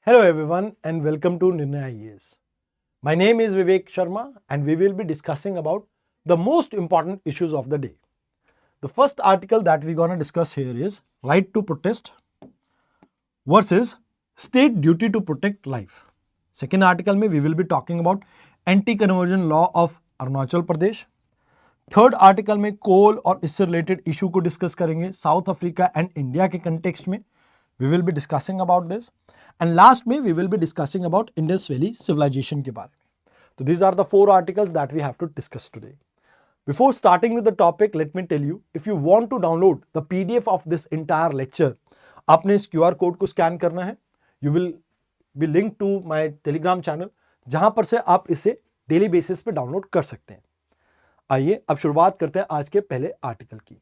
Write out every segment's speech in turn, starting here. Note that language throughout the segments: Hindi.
Hello everyone and welcome to Nirnay IAS. My name is Vivek Sharma and we will be discussing about the most important issues of the day. The first article that we're going to discuss here is right to protest versus state duty to protect life. Second article में we will be talking about anti-conversion law of Arunachal Pradesh. Third article में कोल और इससे रिलेटेड इशू को डिस्कस करेंगे साउथ अफ्रीका एंड इंडिया के कंटेक्स्ट में. We will be discussing about this and last में we will be discussing about Indus valley civilisation के बारे में. तो these are the four articles that we have to discuss today. Before starting with the topic, let me tell you, if you want to download the PDF of this entire lecture, आपने इस QR कोड को स्कैन करना है. You will be linked to my Telegram channel, जहां पर से आप इसे डेली बेसिस पे डाउनलोड कर सकते हैं. आइए अब शुरुआत करते हैं आज के पहले आर्टिकल की.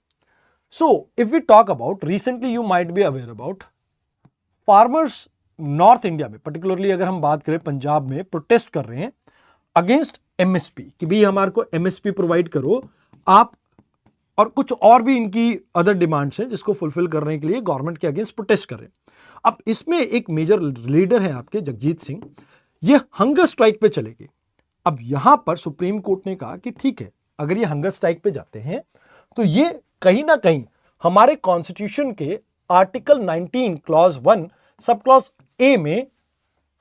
So if we talk about, recently you might be aware about farmers north India में, पर्टिकुलरली अगर हम बात करें पंजाब में, प्रोटेस्ट कर रहे हैं अगेंस्ट एमएसपी कि भाई हमारे को एमएसपी प्रोवाइड करो आप, और कुछ और भी इनकी अदर डिमांड्स हैं जिसको फुलफिल करने के लिए गवर्नमेंट के अगेंस्ट प्रोटेस्ट कर रहे हैं. अब इसमें एक मेजर लीडर है आपके जगजीत सिंह, ये हंगर स्ट्राइक पे चले गए. अब यहां पर सुप्रीम कोर्ट ने कहा कि ठीक है, अगर ये हंगर स्ट्राइक पे जाते हैं तो ये कहीं ना कहीं हमारे कॉन्स्टिट्यूशन के article 19 clause 1 sub clause A में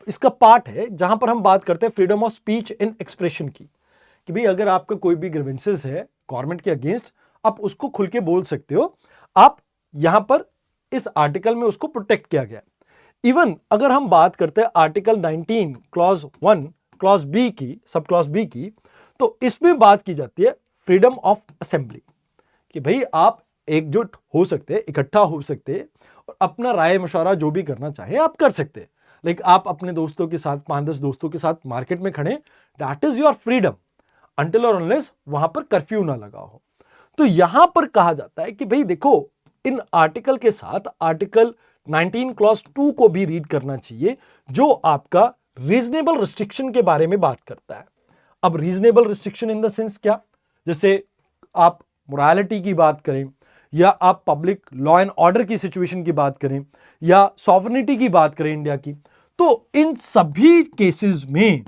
इसका पार्ट है, जहां पर हम बात करते हैं freedom of speech and expression की, कि भाई अगर आपका कोई भी ग्रीवेंसेस है गवर्नमेंट के अगेंस्ट, आप उसको खुल के बोल सकते हो. आप यहां पर इस आर्टिकल में उसको प्रोटेक्ट किया गया. इवन अगर हम बात करते हैं आर्टिकल 19 क्लॉज 1 क्लॉज बी की, सब क्लॉज बी की, तो इसमें बात की जाती है फ्रीडम ऑफ असेंबली, कि भाई आप एकजुट हो सकते हैं, इकट्ठा हो सकते हैं और अपना राय मशवरा जो भी करना चाहे आप कर सकते हैं. लाइक आप अपने दोस्तों के साथ, 5-10 दोस्तों के साथ मार्केट में खड़े, that is your freedom until और अनलेस वहां पर कर्फ्यू ना लगा हो. तो यहां पर कहा जाता है कि भाई देखो, इन आर्टिकल के साथ आर्टिकल 19 क्लॉज 2 को भी रीड करना चाहिए, जो आपका रीजनेबल रिस्ट्रिक्शन के बारे में बात करता है. अब reasonable restriction in the sense क्या, जैसे आप मोरालिटी की बात करें, या आप पब्लिक लॉ एंड ऑर्डर की सिचुएशन की बात करें, या सॉवरेनिटी की बात करें इंडिया की, तो इन सभी केसेस में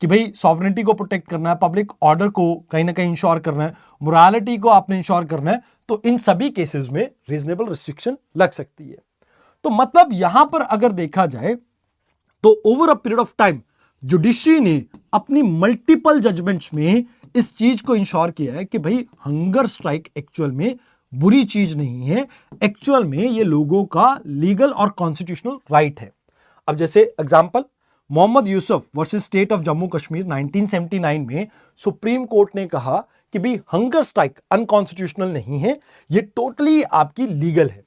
कि भाई सॉवरेनिटी को प्रोटेक्ट करना है, पब्लिक ऑर्डर को कहीं ना कहीं इंश्योर करना है, मोरालिटी को आपने इंश्योर करना है, तो इन सभी केसेस में रीजनेबल रिस्ट्रिक्शन लग सकती है. तो मतलब यहां पर अगर देखा जाए तो over a period of time judiciary ने अपनी मल्टीपल जजमेंट्स में इस चीज को इंश्योर किया है कि भाई हंगर स्ट्राइक एक्चुअल में बुरी चीज नहीं है, एक्चुअल में ये लोगों का लीगल और कॉन्स्टिट्यूशनल राइट है. अब जैसे example, Mohammad Yusuf versus state of Jammu Kashmir 1979 में सुप्रीम कोर्ट ने कहा कि भाई हंगर स्ट्राइक अनकॉन्स्टिट्यूशनल नहीं है, ये टोटली आपकी लीगल है.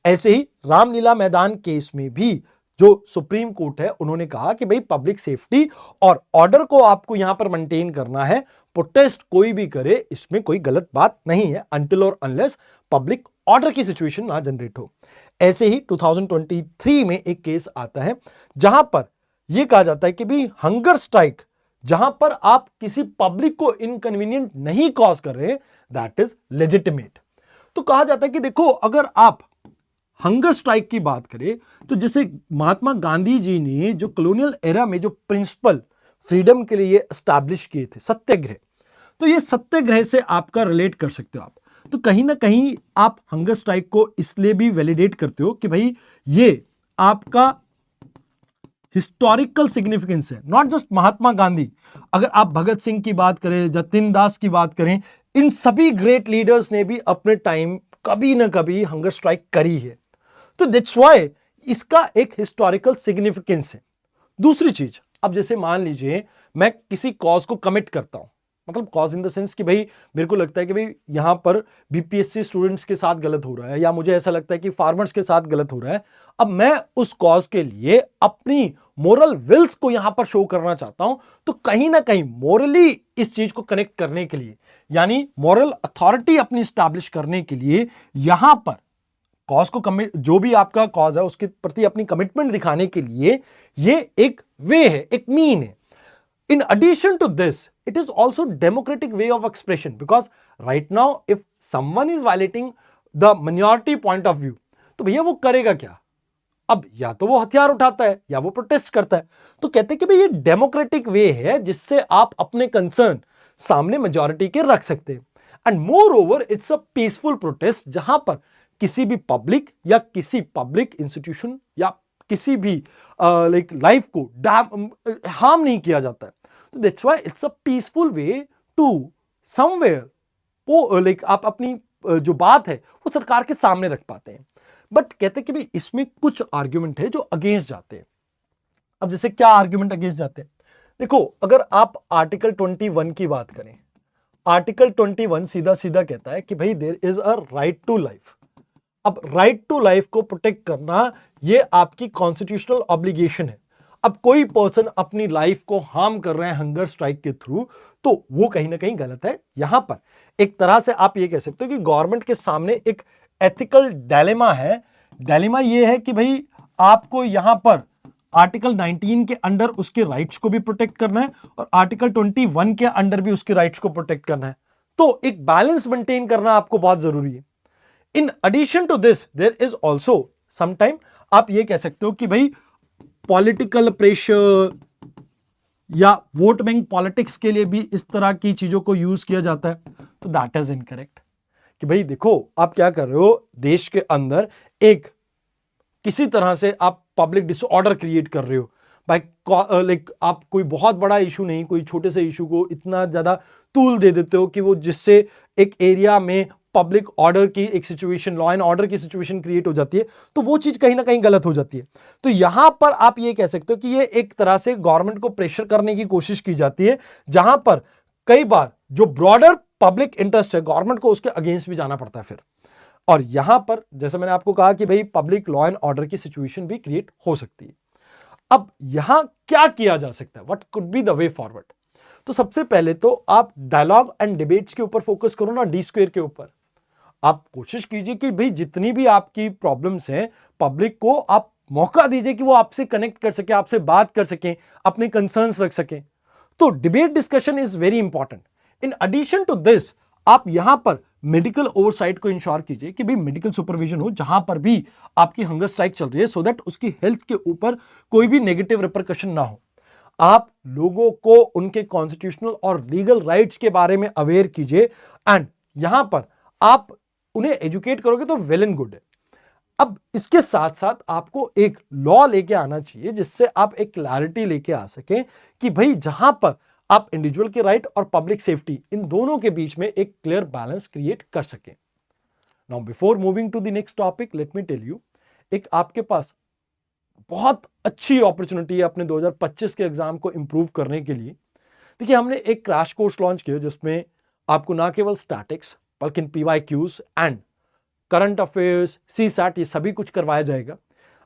ऐसे ही रामलीला मैदान केस में भी जो सुप्रीम कोर्ट है, उन्होंने कहा कि भाई पब्लिक सेफ्टी और ऑर्डर को आपको यहां पर मेंटेन करना है, प्रोटेस्ट कोई भी करे इसमें कोई गलत बात नहीं है, अनटिल और अनलेस पब्लिक ऑर्डर की सिचुएशन ना जनरेट हो. ऐसे ही 2023 में एक केस आता है जहां पर यह कहा जाता है कि भाई हंगर स्ट्राइक जहां पर आप किसी पब्लिक को इनकन्वीनियंट नहीं कॉज कर रहे, दैट इज लेजिटिमेट. तो कहा जाता है कि देखो, अगर आप हंगर स्ट्राइक की बात करें तो जैसे महात्मा गांधी जी ने जो कॉलोनियल एरा में जो प्रिंसिपल फ्रीडम के लिए एस्टैब्लिश किए थे, सत्याग्रह, तो ये सत्याग्रह से आपका रिलेट कर सकते हो आप. तो कहीं ना कहीं आप हंगर स्ट्राइक को इसलिए भी वैलिडेट करते हो कि भाई ये आपका हिस्टोरिकल सिग्निफिकेंस है, नॉट जस्ट महात्मा गांधी. अगर आप भगत सिंह की बात करें, जतिन दास की बात करें, इन सभी ग्रेट लीडर्स ने भी अपने टाइम कभी ना कभी हंगर स्ट्राइक करी है. तो दैट्स व्हाई इसका एक हिस्टोरिकल सिग्निफिकेंस है. दूसरी चीज, अब जैसे मान लीजिए मैं किसी कॉज को कमिट करता हूं, मतलब कॉज इन द सेंस कि भाई मेरे को लगता है कि भाई यहां पर बीपीएससी स्टूडेंट्स के साथ गलत हो रहा है, या मुझे ऐसा लगता है कि फार्मर्स के साथ गलत हो रहा है. अब मैं उस कॉज के लिए अपनी मोरल विल्स को यहां पर शो करना चाहता हूं, तो कहीं ना कहीं मोरली इस चीज को कनेक्ट करने के लिए, यानी मोरल अथॉरिटी अपनी स्टैब्लिश करने के लिए, यहां पर कॉज को कमिट, जो भी आपका कॉज है उसके प्रति अपनी कमिटमेंट दिखाने के लिए ये एक वे है, एक मीन है. In addition to this, it is also democratic way of expression, because right now if someone is violating the minority point of view, तो भैया वो करेगा क्या? अब या तो वो हथियार उठाता है या वो प्रोटेस्ट करता है। तो कहते हैं कि भाई ये डेमोक्रेटिक वे है जिससे आप अपने कंसर्न सामने मेजॉरिटी के रख सकते हैं। And more over it's a peaceful protest जहां पर किसी भी पब्लिक या किसी पब्लिक इंस्टीट्यूशन या किसी भी लाइक लाइफ को हार्म नहीं किया जाता है। तो that's why it's a peaceful way to somewhere like आप अपनी जो बात है वो सरकार के सामने रख पाते हैं। बट कहते हैं कि भाई इसमें कुछ आर्ग्यूमेंट है जो अगेंस्ट जाते हैं। अब जैसे क्या आर्ग्यूमेंट अगेंस्ट जाते हैं? देखो, अगर आप आर्टिकल 21 की बात करें, आर्टिकल 21 सीधा सीधा कहता है कि भाई there is a right to life. अब राइट टू लाइफ को प्रोटेक्ट करना ये आपकी कॉन्स्टिट्यूशनल ऑब्लिगेशन है। अब कोई पर्सन अपनी लाइफ को हार्म कर रहे हैं हंगर स्ट्राइक के थ्रू, तो वो कहीं ना कहीं गलत है। यहां पर एक तरह से आप ये कह सकते हो कि गवर्नमेंट के सामने एक एथिकल डायलेमा है। डायलेमा ये है कि भाई आपको यहां पर आर्टिकल 19 के अंडर उसके राइट्स को भी प्रोटेक्ट करना है और आर्टिकल 21 के अंडर भी उसके राइट्स को प्रोटेक्ट करना है। तो एक बैलेंस मेंटेन करना आपको बहुत जरूरी है। In addition to this there is also sometime आप ये कह सकते हो कि भाई पॉलिटिकल प्रेशर या वोट बैंक पॉलिटिक्स के लिए भी इस तरह की चीजों को यूज किया जाता है। तो दैट इज इनकरेक्ट कि भाई देखो आप क्या कर रहे हो, देश के अंदर एक किसी तरह से आप पब्लिक डिसऑर्डर क्रिएट कर रहे हो भाई। लाइक आप कोई बहुत बड़ा इशू नहीं, कोई छोटे से इशू को इतना ज्यादा तूल दे देते हो कि वो जिससे एक एरिया में पब्लिक ऑर्डर की एक सिचुएशन, लॉ एंड ऑर्डर की सिचुएशन क्रिएट हो जाती है। तो वो चीज कहीं ना कहीं गलत हो जाती है। तो यहां पर आप ये कह सकते हो कि ये एक तरह से गवर्नमेंट को प्रेशर करने की कोशिश की जाती है, जहां पर कई बार जो ब्रॉडर पब्लिक इंटरेस्ट है गवर्नमेंट को उसके अगेंस्ट भी जाना पड़ता है फिर। और यहां पर जैसे मैंने आपको कहा कि भाई पब्लिक लॉ एंड ऑर्डर की सिचुएशन भी क्रिएट हो सकती है। अब यहां क्या किया जा सकता है, what could be the way forward? तो सबसे पहले तो आप डायलॉग एंड डिबेट्स के ऊपर फोकस करो ना, डी स्क्वायर के ऊपर। आप कोशिश कीजिए कि भाई जितनी भी आपकी प्रॉब्लम्स हैं पब्लिक को आप मौका दीजिए कि वो आपसे कनेक्ट कर सके, आपसे बात कर सकें, अपने कंसर्न्स रख सकें। तो debate discussion is very important. In addition to this आप यहां पर मेडिकल ओवरसाइट को इंश्योर कीजिए कि भाई मेडिकल सुपरविजन हो जहां पर भी आपकी हंगर स्ट्राइक चल रही है, सो दैट उसकी हेल्थ के ऊपर कोई भी नेगेटिव रिपरकशन ना हो। आप लोगों को उनके कॉन्स्टिट्यूशनल और लीगल राइट्स के बारे में अवेयर कीजिए एंड यहां पर आप उन्हें एजुकेट करोगे तो वेल एंड गुड है। अब इसके साथ साथ आपको एक लॉ लेके आना चाहिए जिससे आप एक क्लैरिटी लेके आ सके कि भाई जहां पर आप इंडिविजुअल के राइट और पब्लिक सेफ्टी इन दोनों के बीच में एक क्लियर बैलेंस क्रिएट कर सके। Now before moving to the next topic let me tell you, एक आपके पास बहुत अच्छी अपॉर्चुनिटी है अपने 2025 के एग्जाम को इंप्रूव करने के लिए। देखिए हमने एक क्रैश कोर्स लॉन्च किया जिसमें आपको ना केवल स्टैटिक्स बल्कि PYQs and current affairs, CSAT ये सभी कुछ करवाया जाएगा।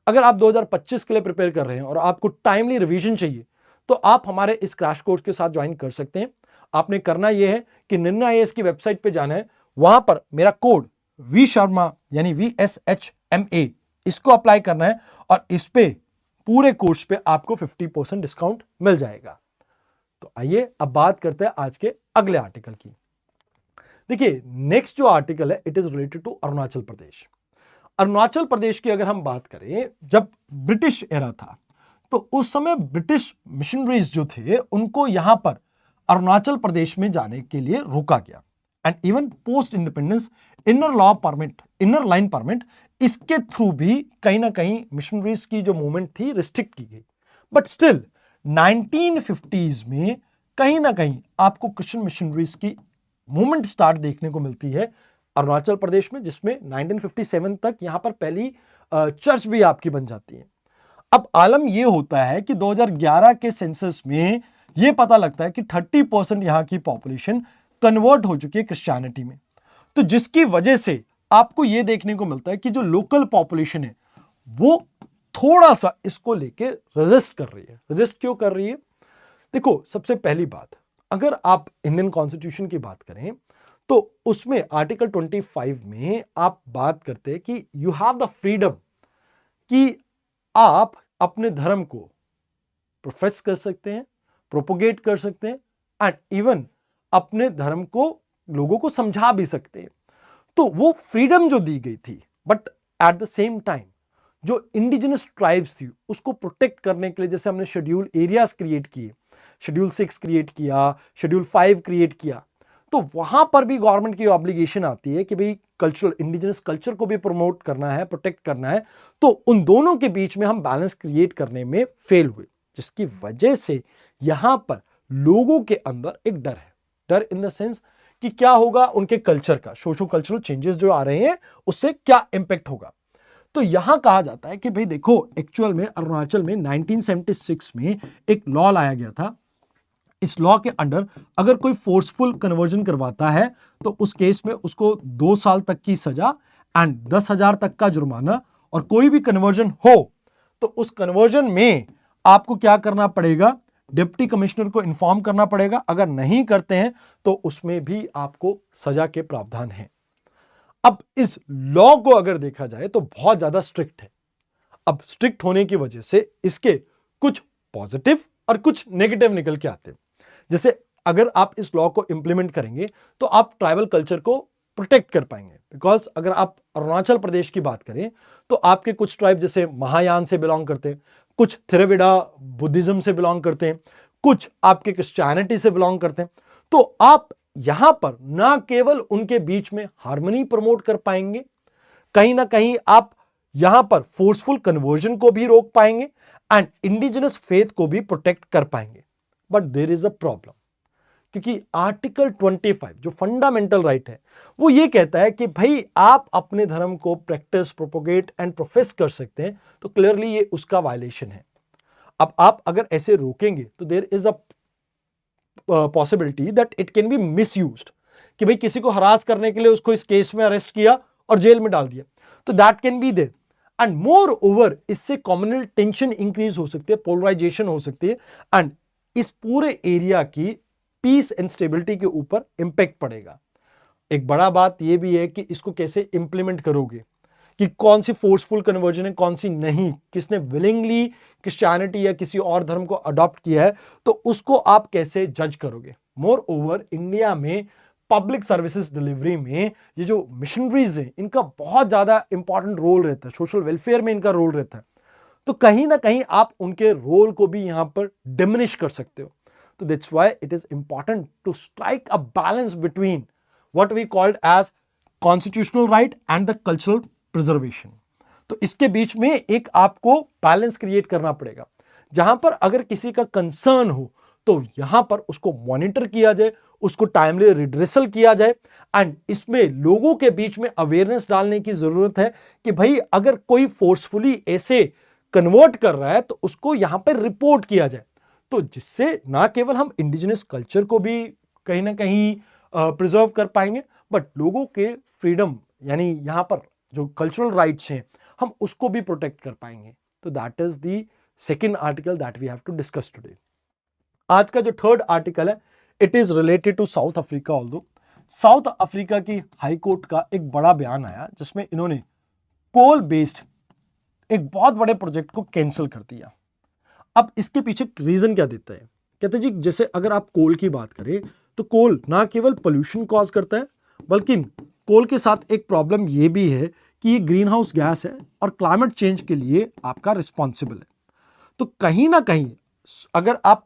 अगर आप 2025 के लिए प्रिपेयर कर रहे हैं और आपको टाइमली रिवीजन चाहिए तो आप हमारे इस क्रैश कोर्स के साथ ज्वाइन कर सकते हैं। आपने करना यह है कि निर्णय IAS की वेबसाइट पे जाना है, वहां पर मेरा कोड वी शर्मा यानी VSHMA इसको अप्लाई करना है और इस पे पूरे कोर्स पे आपको 50% डिस्काउंट मिल जाएगा। तो आइए अब बात करते हैं आज के अगले आर्टिकल की। देखिए नेक्स्ट जो आर्टिकल है it is related to Arunachal Pradesh. Arunachal Pradesh की अगर हम बात करें, जब ब्रिटिश एरा था तो उस समय ब्रिटिश मिशनरीज जो थे उनको यहां पर अरुणाचल प्रदेश में जाने के लिए रोका गया and even post independence inner line permit इसके थ्रू भी कहीं ना कहीं मिशनरीज की जो मूवमेंट थी रिस्ट्रिक्ट की गई। बट स्टिल 1950s में कहीं ना कहीं आपको क्रिश्चियन मिशनरीज की मूवमेंट स्टार्ट देखने को मिलती है अरुणाचल प्रदेश में, जिसमें 1957 तक यहां पर पहली चर्च भी आपकी बन जाती है। अब आलम यह होता है कि 2011 के सेंसस में यह पता लगता है कि 30% यहां की पॉपुलेशन कन्वर्ट हो चुकी है क्रिश्चियनिटी में। तो जिसकी वजह से आपको यह देखने को मिलता है कि जो लोकल पॉपुलेशन है वो थोड़ा सा इसको लेके रेजिस्ट कर रही है। रेजिस्ट क्यों कर रही है? देखो सबसे पहली बात, अगर आप इंडियन कॉन्स्टिट्यूशन की बात करें तो उसमें आर्टिकल 25 में आप बात करते हैं कि यू हैव द फ्रीडम कि आप अपने धर्म को प्रोफेस कर सकते हैं, प्रोपोगेट कर सकते हैं एंड इवन अपने धर्म को लोगों को समझा भी सकते हैं। तो वो फ्रीडम जो दी गई थी, but at the same time जो इंडिजिनस ट्राइब्स थी उसको प्रोटेक्ट करने के लिए जैसे हमने शेड्यूल एरियाज क्रिएट किए, शेड्यूल 6 क्रिएट किया, शेड्यूल 5 क्रिएट किया, तो वहां पर भी गवर्नमेंट की ऑब्लिगेशन आती है कि भाई कल्चरल इंडिजिनस कल्चर को भी प्रमोट करना है, प्रोटेक्ट करना है। तो उन दोनों के बीच में हम बैलेंस क्रिएट करने में फेल हुए, जिसकी वजह से यहां पर लोगों के अंदर एक डर है। डर इन द सेंस कि क्या होगा उनके कल्चर का, सोशो कल्चरल चेंजेस जो आ रहे हैं उससे क्या इंपैक्ट होगा। तो यहां कहा जाता है कि भाई देखो, एक्चुअल में अरुणाचल में 1976 में एक लॉ लाया गया था। इस लॉ के अंडर अगर कोई फोर्सफुल कन्वर्जन करवाता है तो उस केस में उसको 2 साल तक की सजा एंड 10,000 तक का जुर्माना, और कोई भी कन्वर्जन हो तो उस कन्वर्जन में आपको क्या करना पड़ेगा, डिप्टी कमिश्नर को इन्फॉर्म करना पड़ेगा। अगर नहीं करते हैं तो उसमें भी आपको सजा के प्रावधान हैं। अब इस लॉ को अगर देखा जाए तो बहुत ज्यादा स्ट्रिक्ट है। अब स्ट्रिक्ट होने की वजह से इसके कुछ पॉजिटिव और कुछ नेगेटिव निकल के आते हैं। जैसे अगर आप इस लॉ को इंप्लीमेंट करेंगे तो आप ट्राइबल कल्चर को प्रोटेक्ट कर पाएंगे, बिकॉज अगर आप अरुणाचल प्रदेश की बात करें तो आपके कुछ ट्राइब जैसे महायान से बिलोंग करते हैं, कुछ थिरविडा बुद्धिज्म से बिलोंग करते हैं, कुछ आपके क्रिश्चियनिटी से बिलोंग करते हैं। तो आप यहां पर ना केवल उनके बीच में हार्मनी प्रमोट कर पाएंगे, कहीं ना कहीं आप यहां पर फोर्सफुल कन्वर्जन को भी रोक पाएंगे एंड इंडिजिनस फेथ को भी प्रोटेक्ट कर पाएंगे। But there is a problem, क्योंकि आर्टिकल 25 जो फंडामेंटल राइट है वो ये कहता है कि भाई आप अपने धर्म को प्रैक्टिस, प्रोपोगेट एंड प्रोफेस कर सकते हैं, तो क्लियरली ये उसका वायलेशन है। अब आप अगर ऐसे रोकेंगे तो there is a possibility that it can be misused, कि भाई किसी को हरास करने के लिए उसको इस केस में अरेस्ट किया और जेल में डाल दिया, तो that can be there. And moreover इससे कम्युनल टेंशन इंक्रीज हो सकती है, पोलराइजेशन हो सकती है, एंड इस पूरे एरिया की पीस एंड स्टेबिलिटी के ऊपर इंपैक्ट पड़ेगा। एक बड़ा बात यह भी है कि इसको कैसे इंप्लीमेंट करोगे, कि कौन सी फोर्सफुल कन्वर्जन है, कौन सी नहीं, किसने विलिंगली क्रिश्चियनिटी या किसी और धर्म को अडॉप्ट किया है, तो उसको आप कैसे जज करोगे। मोर ओवर इंडिया में पब्लिक सर्विसेज डिलीवरी में ये जो मिशनरीज हैं इनका बहुत ज्यादा इंपॉर्टेंट रोल रहता है, सोशल वेलफेयर में इनका रोल रहता है। तो कहीं ना कहीं आप उनके रोल को भी यहां पर डिमिनिश कर सकते हो। तो that's why it is important to strike a balance between what we called as constitutional right and the cultural preservation. तो इसके बीच में एक आपको बैलेंस क्रिएट करना पड़ेगा, जहां पर अगर किसी का कंसर्न हो तो यहां पर उसको मॉनिटर किया जाए, उसको टाइमली रिड्रेसल किया जाए, एंड इसमें लोगों के बीच में अवेयरनेस डालने की जरूरत है कि भाई अगर कोई फोर्सफुली ऐसे कन्वर्ट कर रहा है तो उसको यहां पर रिपोर्ट किया जाए। तो जिससे ना केवल हम इंडिजिनस कल्चर को भी कहीं ना कहीं प्रिजर्व कर पाएंगे, बट लोगों के फ्रीडम यानी यहां पर जो कल्चरल राइट्स हैं हम उसको भी प्रोटेक्ट कर पाएंगे। तो that is the second article that we have to discuss today. आज का जो थर्ड आर्टिकल है it is related to South Africa. Although South Africa की हाई कोर्ट का एक बड़ा बयान आया जिसमें इन्होंने कोल बेस्ड एक बहुत बड़े प्रोजेक्ट को कैंसिल कर दिया। अब इसके पीछे रीजन क्या देता है, कहते हैं जी जैसे अगर आप कोल की बात करें तो कोल ना केवल पोल्यूशन कॉज करता है, बल्कि कोल के साथ एक प्रॉब्लम ये भी है कि ये ग्रीन हाउस गैस है और क्लाइमेट चेंज के लिए आपका रिस्पॉन्सिबल है। तो कहीं ना कहीं अगर आप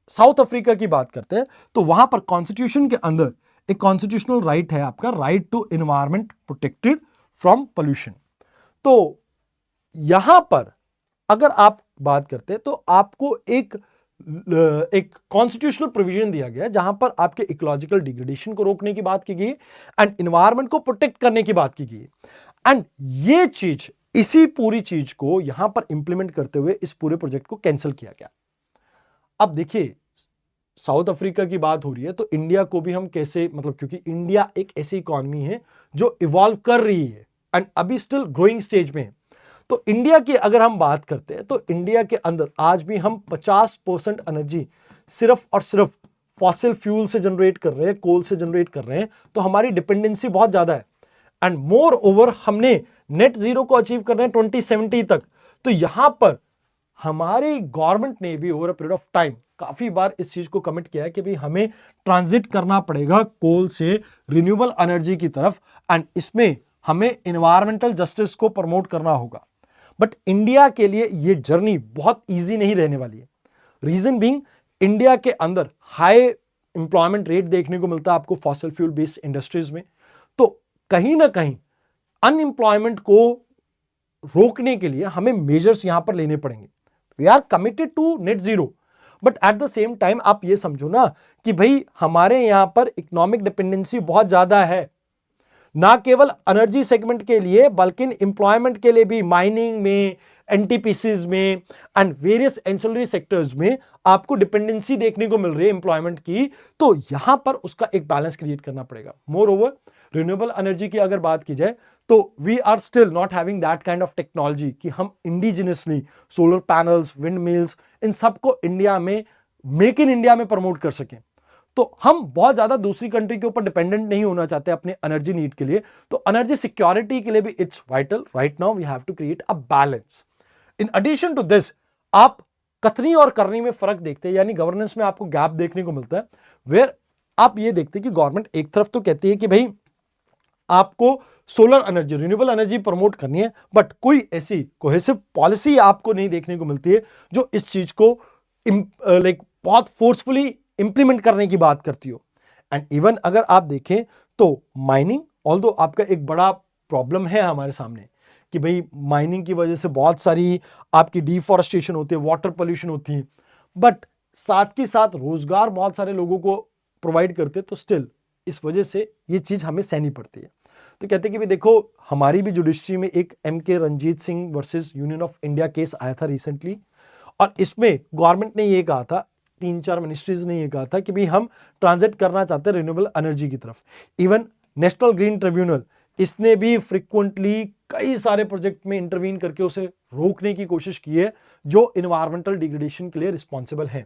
साउथ अफ्रीका की बात करते हैं तो वहां पर कॉन्स्टिट्यूशन के अंदर एक कॉन्स्टिट्यूशनल राइट है आपका, right to environment protected from pollution. तो यहां पर अगर आप बात करते हैं तो आपको एक कॉन्स्टिट्यूशनल प्रोविजन दिया गया जहां पर आपके इकोलॉजिकल डिग्रेडेशन को रोकने की बात की गई एंड एनवायरमेंट को प्रोटेक्ट करने की बात की गई। एंड ये चीज, इसी पूरी चीज को यहां पर इंप्लीमेंट करते हुए इस पूरे प्रोजेक्ट को कैंसिल किया गया। अब देखिए साउथ अफ्रीका की बात हो रही है तो इंडिया को भी हम कैसे, मतलब क्योंकि इंडिया एक ऐसी इकॉनमी है जो इवॉल्व कर रही है एंड अभी स्टिल ग्रोइंग स्टेज में है। तो इंडिया की अगर हम बात करते हैं तो इंडिया के अंदर आज भी हम 50% एनर्जी सिर्फ और सिर्फ फॉसिल फ्यूल से जनरेट कर रहे हैं, कोल से जनरेट कर रहे हैं। तो हमारी डिपेंडेंसी बहुत ज्यादा है एंड मोर ओवर हमने नेट जीरो को अचीव करना है 2070 तक। तो यहां पर हमारी गवर्नमेंट ने भी over a period of time काफी बार इस चीज को कमिट किया है कि भाई हमें ट्रांजिट करना पड़ेगा कोल से रिन्यूएबल एनर्जी की तरफ एंड इसमें हमें एनवायरमेंटल जस्टिस को प्रमोट करना होगा। बट इंडिया के लिए ये जर्नी बहुत ईजी नहीं रहने वाली है। रीजन बीइंग, इंडिया के अंदर हाई एम्प्लॉयमेंट रेट देखने को मिलता है आपको फॉसिल फ्यूल बेस्ड इंडस्ट्रीज में। तो कहीं ना कहीं अनएम्प्लॉयमेंट को रोकने के लिए हमें मेजर्स यहां पर लेने पड़ेंगे। We are committed to net zero, but at the same time आप ये समझो ना कि भाई हमारे यहां पर इकोनॉमिक डिपेंडेंसी बहुत ज्यादा है, ना केवल एनर्जी सेगमेंट के लिए बल्कि एम्प्लॉयमेंट के लिए भी। माइनिंग में, एनटीपीसीज में एंड वेरियस एंसिलरी सेक्टर्स में आपको डिपेंडेंसी देखने को मिल रही है एम्प्लॉयमेंट की। तो यहां पर उसका एक बैलेंस क्रिएट करना पड़ेगा। मोर ओवर, रिन्यूएबल एनर्जी की अगर बात की जाए तो we are still not having that kind of technology कि हम indigenously solar panels, wind mills, इन सबको इंडिया में, मेक इन इंडिया में प्रमोट कर सकें। तो हम बहुत ज्यादा दूसरी कंट्री के ऊपर डिपेंडेंट नहीं होना चाहते अपने एनर्जी नीड के लिए। तो एनर्जी सिक्योरिटी के लिए भी it's vital. Right now we have to create a balance. In addition to this, आप कथनी और करनी में फर्क देखते हैं, यानी गवर्नेंस में आपको गैप देखने को मिलता है। वेयर आप ये देखते हैं कि गवर्नमेंट एक तरफ तो कहती है कि भाई आपको solar energy, renewable energy promote करनी है, बट कोई ऐसी कोहेसिव पॉलिसी आपको नहीं देखने को मिलती है जो इस चीज को लाइक बहुत फोर्सफुली इंप्लीमेंट करने की बात करती हो। एंड इवन अगर आप देखें तो माइनिंग, ऑल्दो आपका एक बड़ा प्रॉब्लम है हमारे सामने कि भाई माइनिंग की वजह से बहुत सारी आपकी डिफॉरेस्टेशन होती है, वाटर पोल्यूशन होती है, बट साथ के साथ रोजगार बहुत सारे लोगों को प्रोवाइड करते हैं। तो स्टिल इस वजह से ये चीज हमें सहनी पड़ती है। तो कहते हैं कि भाई देखो, हमारी भी जुडिशरी में एक MK Ranjit Singh versus union of India case आया था रिसेंटली, और इसमें गवर्नमेंट ने ये कहा था, 3-4 मिनिस्ट्रीज ने ये कहा था कि भाई हम ट्रांजिट करना चाहते हैं रिन्यूएबल एनर्जी की तरफ। इवन नेशनल ग्रीन ट्रिब्यूनल, इसने भी फ्रिक्वेंटली कई सारे प्रोजेक्ट में इंटरवीन करके उसे रोकने की कोशिश की है जो इन्वायरमेंटल डिग्रेडेशन के लिए रिस्पॉन्सिबल है।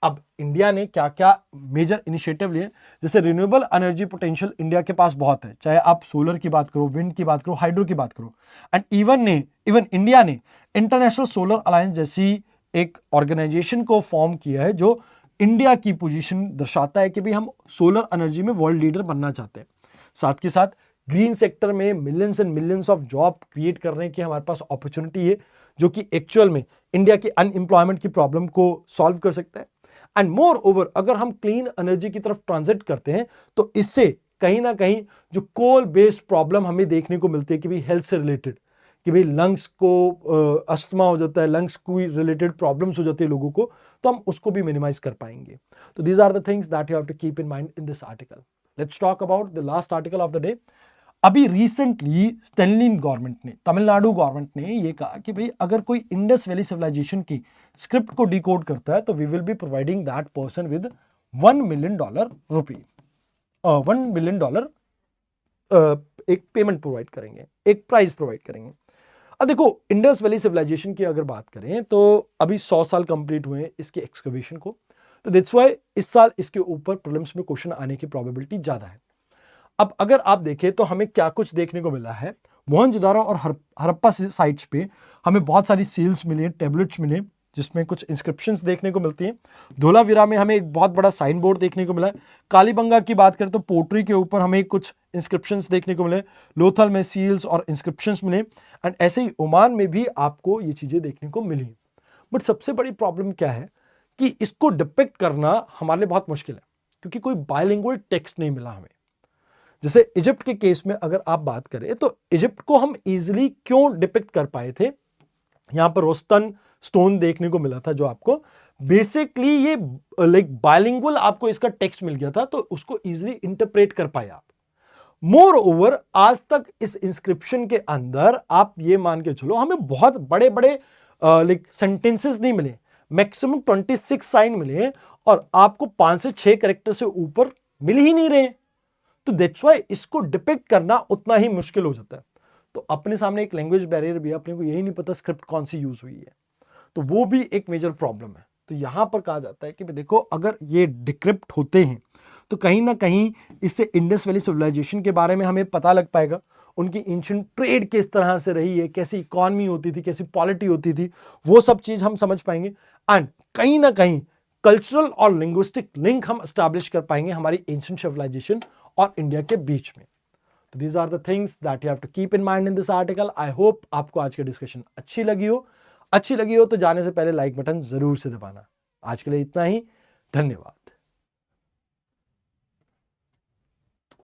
अब इंडिया ने क्या क्या मेजर इनिशिएटिव लिए, जैसे रिन्यूएबल एनर्जी पोटेंशियल इंडिया के पास बहुत है, चाहे आप सोलर की बात करो, विंड की बात करो, हाइड्रो की बात करो। एंड इवन इंडिया ने इंटरनेशनल सोलर अलायंस जैसी एक ऑर्गेनाइजेशन को फॉर्म किया है जो इंडिया की पोजीशन दर्शाता है कि भाई हम सोलर एनर्जी में वर्ल्ड लीडर बनना चाहते हैं। साथ के साथ ग्रीन सेक्टर में millions and millions of job create करने की हमारे पास अपॉर्चुनिटी है, जो कि एक्चुअल में इंडिया की अनएम्प्लॉयमेंट की प्रॉब्लम को सॉल्व कर सकता है। एंड मोर ओवर, अगर हम क्लीन एनर्जी की तरफ ट्रांजिट करते हैं तो इससे कहीं ना कहीं जो कोल बेस्ड प्रॉब्लम हमें देखने को मिलती है कि भाई हेल्थ से रिलेटेड, कि भाई लंग्स को अस्थमा हो जाता है, लंग्स को रिलेटेड प्रॉब्लम्स हो जाती है लोगों को, तो हम उसको भी मिनिमाइज कर पाएंगे। तो these are the things that you have to keep in mind in this article. Let's talk about the last article of the day. अभी रिसेंटली स्टेनलिन गवर्नमेंट ने, तमिलनाडु गवर्नमेंट ने ये कहा कि भाई अगर कोई इंडस वैली सिविलाइजेशन की स्क्रिप्ट को डिकोड करता है तो we will be providing that person with $1 million rupee, $1 million एक पेमेंट प्रोवाइड करेंगे, एक प्राइज प्रोवाइड करेंगे। अब देखो, इंडस वैली सिविलाइजेशन की अगर बात करें तो अभी 100 साल कंप्लीट हुए हैं इसके एक्सकवेशन को, तो दैट्स व्हाई इस साल इसके ऊपर प्रीलिम्स में क्वेश्चन आने की प्रोबेबिलिटी ज्यादा है। अब अगर आप देखें तो हमें क्या कुछ देखने को मिला है, मोहनजोदारो और हड़प्पा साइट्स पे हमें बहुत सारी सील्स मिले, टेबलेट्स मिले जिसमें कुछ इंस्क्रिप्शंस देखने को मिलती हैं। धोलावीरा में हमें एक बहुत बड़ा साइन बोर्ड देखने को मिला है। कालीबंगा की बात करें तो पोट्री के ऊपर हमें कुछ इंस्क्रिप्शंस देखने को मिले। लोथल में सील्स और इंस्क्रिप्शंस मिले, एंड ऐसे ही ओमान में भी आपको ये चीजें देखने को मिली। बट सबसे बड़ी प्रॉब्लम क्या है कि इसको डिपिक्ट करना हमारे लिए बहुत मुश्किल है, क्योंकि कोई बायलिंगुअल टेक्स्ट नहीं मिला हमें। जैसे इजिप्ट के केस में अगर आप बात करें तो इजिप्ट को हम इजीली क्यों डिपिक्ट कर पाए थे, यहां पर रोस्टन स्टोन देखने को मिला था जो आपको बेसिकली ये लाइक बायलिंगुअल आपको इसका टेक्स्ट मिल गया था, तो उसको इजीली इंटरप्रेट कर पाए आप। मोर ओवर, आज तक इस इंस्क्रिप्शन के अंदर आप ये मान के चलो हमें बहुत बड़े बड़े लाइक सेंटेंसेस नहीं मिले, मैक्सिमम 26 साइन मिले, और आपको 5 से 6 कैरेक्टर से ऊपर मिल ही नहीं रहे। तो दैट्स व्हाई इसको डिपिक्ट करना उतना ही मुश्किल हो जाता है। तो अपने सामने एक लैंग्वेज बैरियर भी है, अपने को यही नहीं पता स्क्रिप्ट कौन सी यूज हुई है, तो वो भी एक मेजर प्रॉब्लम है। तो यहां पर कहा जाता है कि देखो, अगर ये डिक्रिप्ट होते हैं तो कहीं ना कहीं इससे इंडस वैली सिविलाइजेशन के बारे में हमें पता लग पाएगा, उनकी एंशिएंट ट्रेड किस तरह से रही है, कैसी इकोनॉमी होती थी, कैसी पॉलिटी होती थी, वो सब चीज हम समझ पाएंगे। एंड कहीं ना कहीं कल्चरल और लिंग्विस्टिक लिंक हम एस्टैब्लिश कर पाएंगे हमारी एंशिएंट सिविलाइजेशन और इंडिया के बीच में। These are the things that you have to keep in mind in this article. I hope आपको आज की डिस्कशन अच्छी लगी हो तो जाने से पहले लाइक बटन जरूर से दबाना। आज के लिए इतना ही, धन्यवाद।